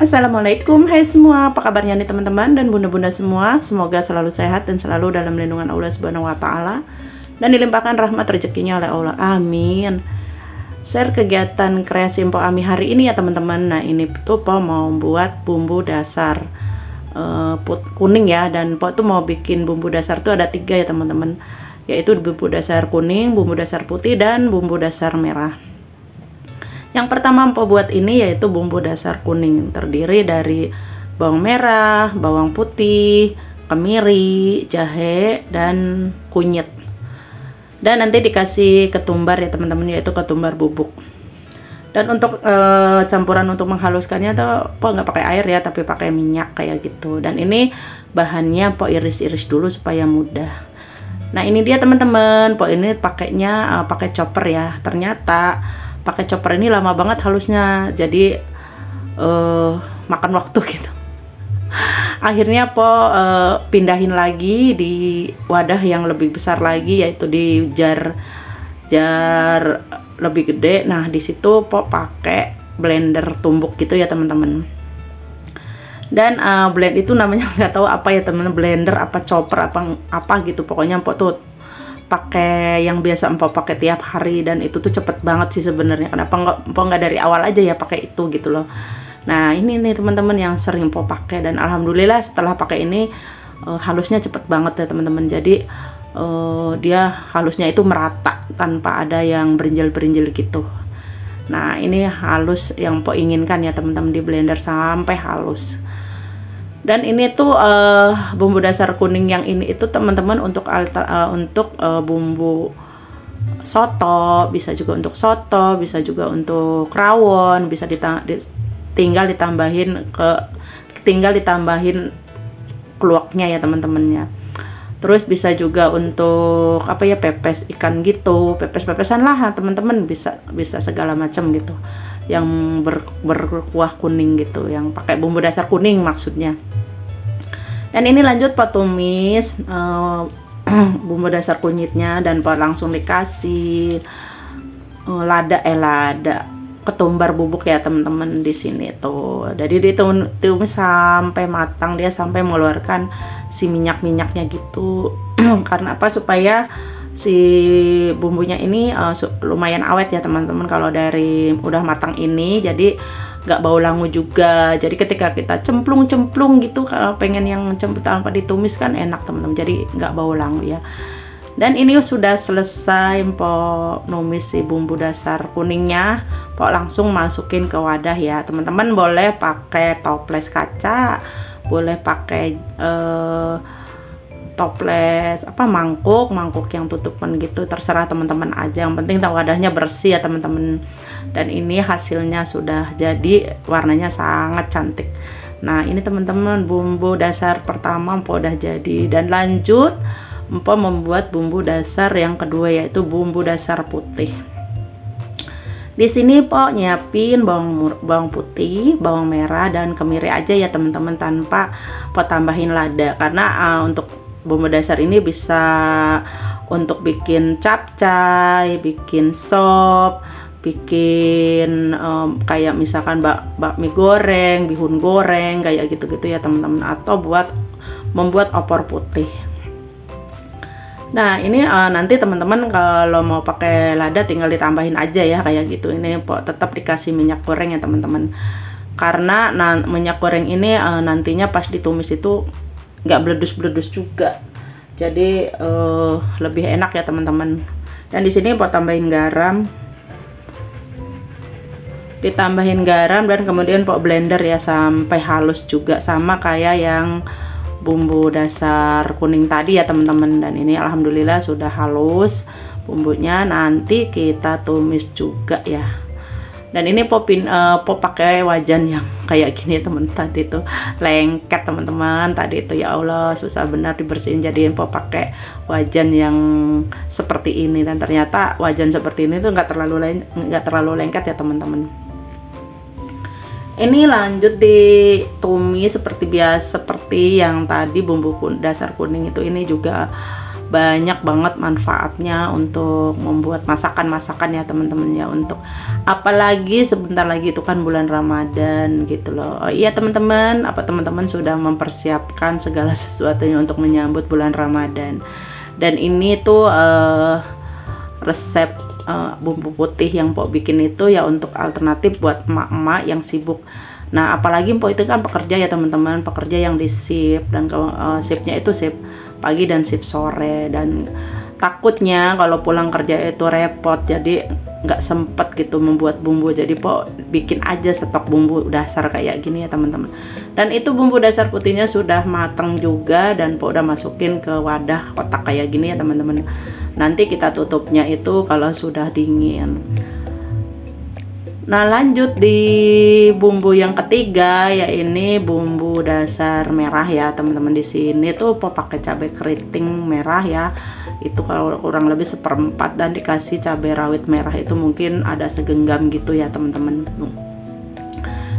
Assalamualaikum, hai semua, apa kabarnya nih teman-teman dan bunda-bunda semua. Semoga selalu sehat dan selalu dalam lindungan Allah Subhanahu wa Ta'ala, dan dilimpahkan rahmat rezekinya oleh Allah, amin. Share kegiatan kreasi Mpok Ami hari ini ya teman-teman. Nah, ini tuh Po mau buat bumbu dasar kuning ya, dan Po tuh mau bikin bumbu dasar tuh ada 3 ya teman-teman, yaitu bumbu dasar kuning, bumbu dasar putih, dan bumbu dasar merah. Yang pertama Mpok buat ini yaitu bumbu dasar kuning, terdiri dari bawang merah, bawang putih, kemiri, jahe, dan kunyit. Dan nanti dikasih ketumbar ya teman-teman, yaitu ketumbar bubuk. Dan untuk campuran untuk menghaluskannya tuh Po nggak pakai air ya, tapi pakai minyak kayak gitu. Dan ini bahannya Po iris-iris dulu supaya mudah. Nah, ini dia teman-teman, Po ini pakainya pakai chopper ya. Ternyata pakai chopper ini lama banget halusnya, jadi makan waktu gitu. Akhirnya Po pindahin lagi di wadah yang lebih besar lagi, yaitu di jar lebih gede. Nah, di situ Po pakai blender tumbuk gitu ya teman-teman. Dan blend itu namanya nggak tahu apa ya teman-teman, blender apa chopper apa gitu. Pokoknya Po tuh pakai yang biasa Mpok pakai tiap hari, dan itu tuh cepet banget sih sebenarnya. Kenapa nggak dari awal aja ya pakai itu gitu loh. Nah, ini nih teman-teman yang sering Mpok pakai, dan alhamdulillah setelah pakai ini halusnya cepet banget ya teman-teman. Jadi dia halusnya itu merata tanpa ada yang berinjil-berinjil gitu. Nah, ini halus yang Mpok inginkan ya teman-teman, di blender sampai halus. Dan ini tuh bumbu dasar kuning yang ini itu teman-teman untuk bumbu soto, bisa juga untuk soto, bisa juga untuk rawon, bisa tinggal ditambahin keluaknya ya teman-temannya. Terus bisa juga untuk apa ya, pepes ikan gitu, pepes-pepesan lah teman-teman, bisa segala macam gitu yang berkuah kuning gitu, yang pakai bumbu dasar kuning maksudnya. Dan ini lanjut Po tumis bumbu dasar kunyitnya, dan Po langsung dikasih lada ketumbar bubuk ya teman-teman di sini tuh. Jadi ditumis sampai matang, dia sampai mengeluarkan si minyak-minyaknya gitu. Karena apa? Supaya si bumbunya ini lumayan awet ya teman-teman kalau dari udah matang ini, jadi nggak bau langu juga. Jadi ketika kita cemplung gitu, kalau pengen yang cemplung tanpa ditumis kan enak teman-teman, jadi nggak bau langu ya. Dan ini sudah selesai Po numis si bumbu dasar kuningnya, Po langsung masukin ke wadah ya teman-teman. Boleh pakai toples kaca, boleh pakai toples mangkuk yang tutupan gitu, terserah teman-teman aja, yang penting wadahnya bersih ya teman-teman. Dan ini hasilnya sudah jadi, warnanya sangat cantik. Nah, ini teman-teman bumbu dasar pertama Po udah jadi, dan lanjut Po membuat bumbu dasar yang kedua, yaitu bumbu dasar putih. Di sini Po nyiapin bawang putih, bawang merah, dan kemiri aja ya teman-teman, tanpa Po tambahin lada, karena untuk bumbu dasar ini bisa untuk bikin capcay, bikin sop, bikin kayak misalkan bakmi goreng, bihun goreng kayak gitu-gitu ya teman-teman, atau membuat opor putih. Nah, ini nanti teman-teman kalau mau pakai lada tinggal ditambahin aja ya kayak gitu. Ini Po tetap dikasih minyak goreng ya teman-teman, karena minyak goreng ini nantinya pas ditumis itu nggak beledus juga, jadi lebih enak ya teman-teman. Dan di sini Po tambahin garam, dan kemudian Po blender ya sampai halus juga, sama kayak yang bumbu dasar kuning tadi ya teman-teman. Dan ini alhamdulillah sudah halus bumbunya, nanti kita tumis juga ya. Dan ini Po pakai wajan yang kayak gini teman, tadi tuh lengket teman-teman, tadi itu ya Allah susah benar dibersihin, jadiin Po pakai wajan yang seperti ini. Dan ternyata wajan seperti ini tuh nggak terlalu lengket ya teman-teman. Ini lanjut ditumis seperti biasa, seperti yang tadi bumbu dasar kuning itu. Ini juga banyak banget manfaatnya untuk membuat masakan-masakan ya teman-teman ya, untuk apalagi sebentar lagi itu kan bulan Ramadan gitu loh. Oh iya teman-teman, apa teman-teman sudah mempersiapkan segala sesuatunya untuk menyambut bulan Ramadan? Dan ini tuh resep bumbu putih yang Mpok bikin itu ya untuk alternatif buat emak-emak yang sibuk. Nah apalagi Mpok itu kan pekerja ya teman-teman, pekerja yang di shift, dan shiftnya itu shift pagi dan shift sore, dan takutnya kalau pulang kerja itu repot, jadi nggak sempet gitu membuat bumbu. Jadi Mpok bikin aja stok bumbu dasar kayak gini ya teman-teman. Dan itu bumbu dasar putihnya sudah matang juga, dan Mpok udah masukin ke wadah kotak kayak gini ya teman-teman. Nanti kita tutupnya itu kalau sudah dingin. Nah lanjut di bumbu yang ketiga, ya ini bumbu dasar merah ya teman-teman. Di sini tuh Mpok pakai cabai keriting merah ya, itu kalau kurang lebih 1/4, dan dikasih cabai rawit merah itu mungkin ada segenggam gitu ya teman-teman.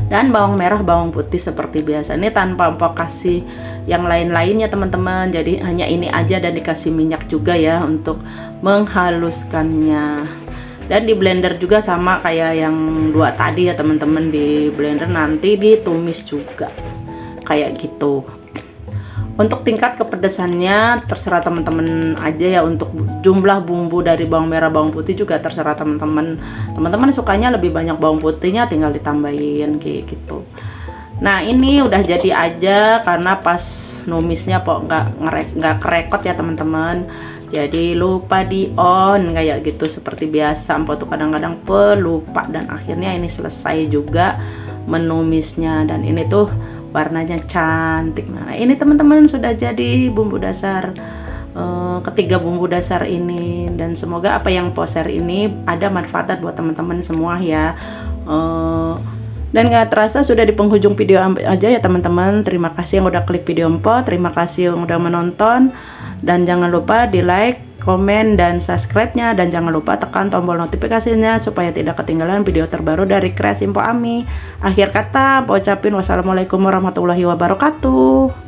Dan bawang merah, bawang putih seperti biasa, ini tanpa Mpok kasih yang lain-lainnya teman-teman, jadi hanya ini aja, dan dikasih minyak juga ya untuk menghaluskannya. Dan di blender juga sama kayak yang dua tadi ya teman-teman, di blender nanti ditumis juga kayak gitu. Untuk tingkat kepedesannya terserah teman-teman aja ya. Untuk jumlah bumbu dari bawang merah, bawang putih juga terserah teman-teman. Teman-teman sukanya lebih banyak bawang putihnya, tinggal ditambahin kayak gitu. Nah ini udah jadi aja, karena pas numisnya Mpok nggak kerekot ya teman-teman. Jadi lupa di on kayak gitu seperti biasa. Mpok tuh kadang-kadang pelupa, dan akhirnya ini selesai juga menumisnya, dan ini tuh warnanya cantik. Nah ini teman-teman sudah jadi bumbu dasar ketiga bumbu dasar ini, dan semoga apa yang Mpok share ini ada manfaat buat teman-teman semua ya. Dan gak terasa sudah di penghujung video aja ya teman-teman. Terima kasih yang udah klik video Mpok, terima kasih yang udah menonton, dan jangan lupa di like, komen, dan subscribe-nya, dan jangan lupa tekan tombol notifikasinya supaya tidak ketinggalan video terbaru dari kreasi Mpok Ami. Akhir kata Mpok ucapin wassalamualaikum warahmatullahi wabarakatuh.